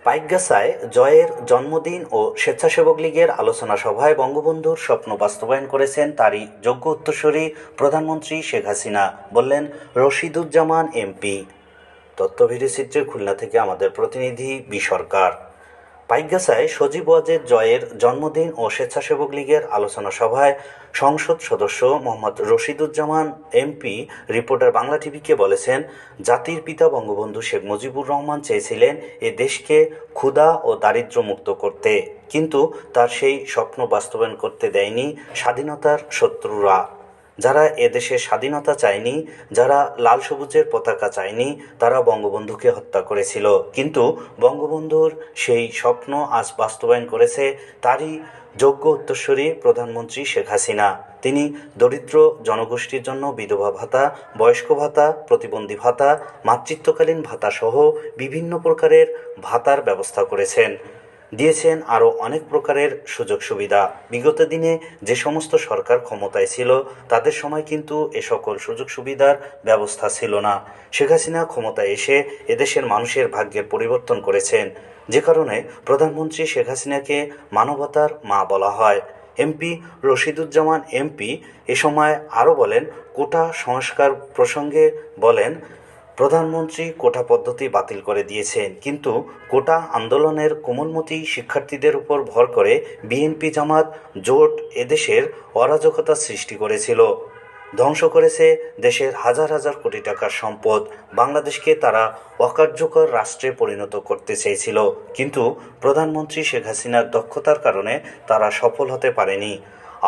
পাইকগাছায় জয়ের জন্মদিন ও স্বেচ্ছাসেবক লীগের আলোচনা সভায় বঙ্গবন্ধুর স্বপ্ন বাস্তবায়ন করেছেন তারই যোগ্য উত্তরসূরি প্রধানমন্ত্রী শেখ হাসিনা, বললেন রশিদুজ্জামান এমপি। তথ্য ভিডিওচিত্রে খুলনা থেকে আমাদের প্রতিনিধি বি সরকার। পাইকগাছায় সজীব ওয়াজেদ জয়ের জন্মদিন ও স্বেচ্ছাসেবক লীগের আলোচনা সভায় সংসদ সদস্য মোহাম্মদ রশিদুজ্জামান এমপি রিপোর্টার বাংলা টিভিকে বলেছেন, জাতির পিতা বঙ্গবন্ধু শেখ মুজিবুর রহমান চেয়েছিলেন এ দেশকে ক্ষুধা ও দারিদ্র্য মুক্ত করতে, কিন্তু তার সেই স্বপ্ন বাস্তবায়ন করতে দেয়নি স্বাধীনতার শত্রুরা। যারা এদেশের স্বাধীনতা চায়নি, যারা লাল সবুজের পতাকা চায়নি, তারা বঙ্গবন্ধুকে হত্যা করেছিল। কিন্তু বঙ্গবন্ধুর সেই স্বপ্ন আজ বাস্তবায়ন করেছে তারই যোগ্য উত্তরসূরি প্রধানমন্ত্রী শেখ হাসিনা। তিনি দরিদ্র জনগোষ্ঠীর জন্য বিধবা ভাতা, বয়স্ক ভাতা, প্রতিবন্ধী ভাতা, মাতৃত্বকালীন ভাতা সহ বিভিন্ন প্রকারের ভাতার ব্যবস্থা করেছেন, দিয়েছেন আরও অনেক প্রকারের সুযোগ সুবিধা। বিগত দিনে যে সমস্ত সরকার ক্ষমতায় ছিল তাদের সময় কিন্তু এ সকল সুযোগ সুবিধার ব্যবস্থা ছিল না। শেখ হাসিনা ক্ষমতায় এসে এদেশের মানুষের ভাগ্যের পরিবর্তন করেছেন, যে কারণে প্রধানমন্ত্রী শেখ হাসিনাকে মানবতার মা বলা হয়। এমপি রশিদুজ্জামান এমপি এ সময় আরও বলেন, কোটা সংস্কার প্রসঙ্গে বলেন, প্রধানমন্ত্রী কোটা পদ্ধতি বাতিল করে দিয়েছেন, কিন্তু কোটা আন্দোলনের কোমলমতি শিক্ষার্থীদের উপর ভর করে বিএনপি জামাত জোট এদেশের অরাজকতা সৃষ্টি করেছিল, ধ্বংস করেছে দেশের হাজার হাজার কোটি টাকার সম্পদ। বাংলাদেশকে তারা অকার্যকর রাষ্ট্রে পরিণত করতে চেয়েছিল, কিন্তু প্রধানমন্ত্রী শেখ হাসিনার দক্ষতার কারণে তারা সফল হতে পারেনি।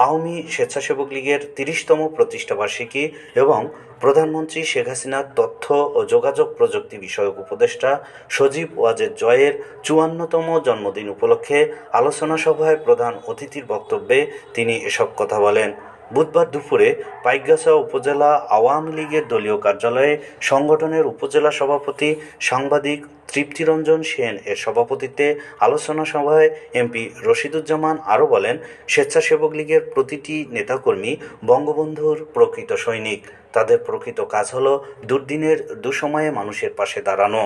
আওয়ামী স্বেচ্ছাসেবক লীগের ৩০তম প্রতিষ্ঠাবার্ষিকী এবং প্রধানমন্ত্রী শেখ হাসিনার তথ্য ও যোগাযোগ প্রযুক্তি বিষয়ক উপদেষ্টা সজীব ওয়াজেদ জয়ের ৫৪তম জন্মদিন উপলক্ষে আলোচনা সভায় প্রধান অতিথির বক্তব্যে তিনি এসব কথা বলেন। বুধবার দুপুরে পাইকগাছা উপজেলা আওয়ামী লীগের দলীয় কার্যালয়ে সংগঠনের উপজেলা সভাপতি সাংবাদিক তৃপ্তিরঞ্জন সেন এর সভাপতিত্বে আলোচনা সভায় এমপি রশিদুজ্জামান আরও বলেন, স্বেচ্ছাসেবক লীগের প্রতিটি নেতাকর্মী বঙ্গবন্ধুর প্রকৃত সৈনিক। তাদের প্রকৃত কাজ হলো দুর্দিনের দুঃসময়ে মানুষের পাশে দাঁড়ানো,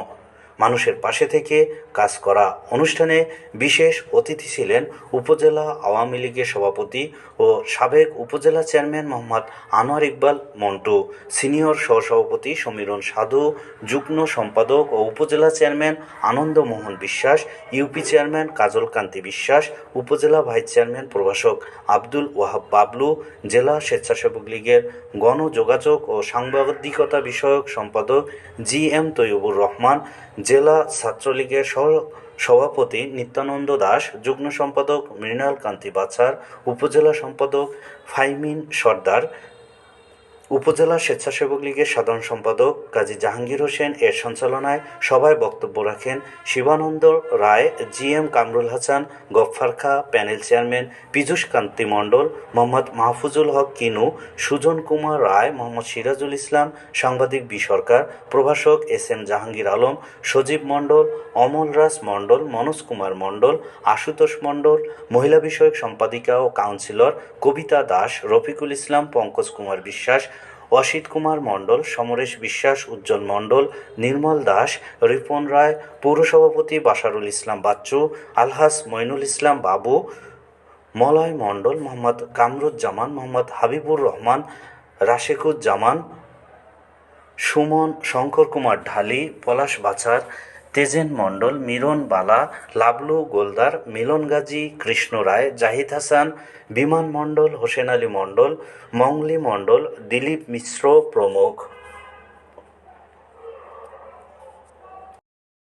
মানুষের পাশে থেকে কাজ করা। অনুষ্ঠানে বিশেষ অতিথি ছিলেন উপজেলা আওয়ামী লীগের সভাপতি ও সাবেক উপজেলা চেয়ারম্যান মোহাম্মদ আনোয়ার ইকবাল মন্টু, সিনিয়র সহসভাপতি সমীরণ সাধু, যুগ্ম সম্পাদক ও উপজেলা চেয়ারম্যান আনন্দমোহন বিশ্বাস, ইউপি চেয়ারম্যান কাজল কান্তি বিশ্বাস, উপজেলা ভাইস চেয়ারম্যান প্রভাষক আব্দুল ওয়াহাব বাবলু, জেলা স্বেচ্ছাসেবক লীগের গণযোগাযোগ ও সাংবাদিকতা বিষয়ক সম্পাদক জি এম তৈয়বুর রহমান, জেলা ছাত্রলীগের সভাপতি নিত্যানন্দ দাস, যুগ্ম সম্পাদক মৃণাল কান্তি বাছার, উপজেলা সম্পাদক ফাইমিন সর্দার, উপজেলা স্বেচ্ছাসেবক লীগের সাধারণ সম্পাদক কাজী জাহাঙ্গীর হোসেন এর সঞ্চালনায় সভায় বক্তব্য রাখেন Shibananda Roy, G M Kamrul Hasan, Gaffar Khan, panel chairman Piyush Kanti Mondal, Mohammad Mahfuzul Haque Kinu, Sujan Kumar Roy, Mohammad Sirajul Islam, সাংবাদিক বি সরকার, প্রভাষক এস এম জাহাঙ্গীর আলম, সজীব মণ্ডল, অমল রাজ মণ্ডল, মনোজ কুমার মণ্ডল, আশুতোষ মণ্ডল, মহিলা বিষয়ক সম্পাদিকা ও কাউন্সিলর কবিতা দাস, রফিকুল ইসলাম, পঙ্কজ কুমার বিশ্বাস, অসিত কুমার মণ্ডল, সমরেশ বিশ্বাস, উজ্জ্বল মণ্ডল, নির্মল দাস, রিপন রায়, পৌরসভাপতি বাশারুল ইসলাম বাচ্চু, আলহাজ মইনুল ইসলাম বাবু, মলয় মণ্ডল, মোহাম্মদ কামরুজ্জামান, মোহাম্মদ হাবিবুর রহমান, রাশেকুজ্জামান, সুমন, শঙ্কর কুমার ঢালি, পলাশ বাছার, তেজেন মণ্ডল, মিরন বালা, লাবলু গোলদার, মিলন গাজী, কৃষ্ণ রায়, জাহিদ হাসান, বিমান মণ্ডল, হোসেন আলী মণ্ডল, মংলি মণ্ডল, দিলীপ মিশ্র প্রমুখ।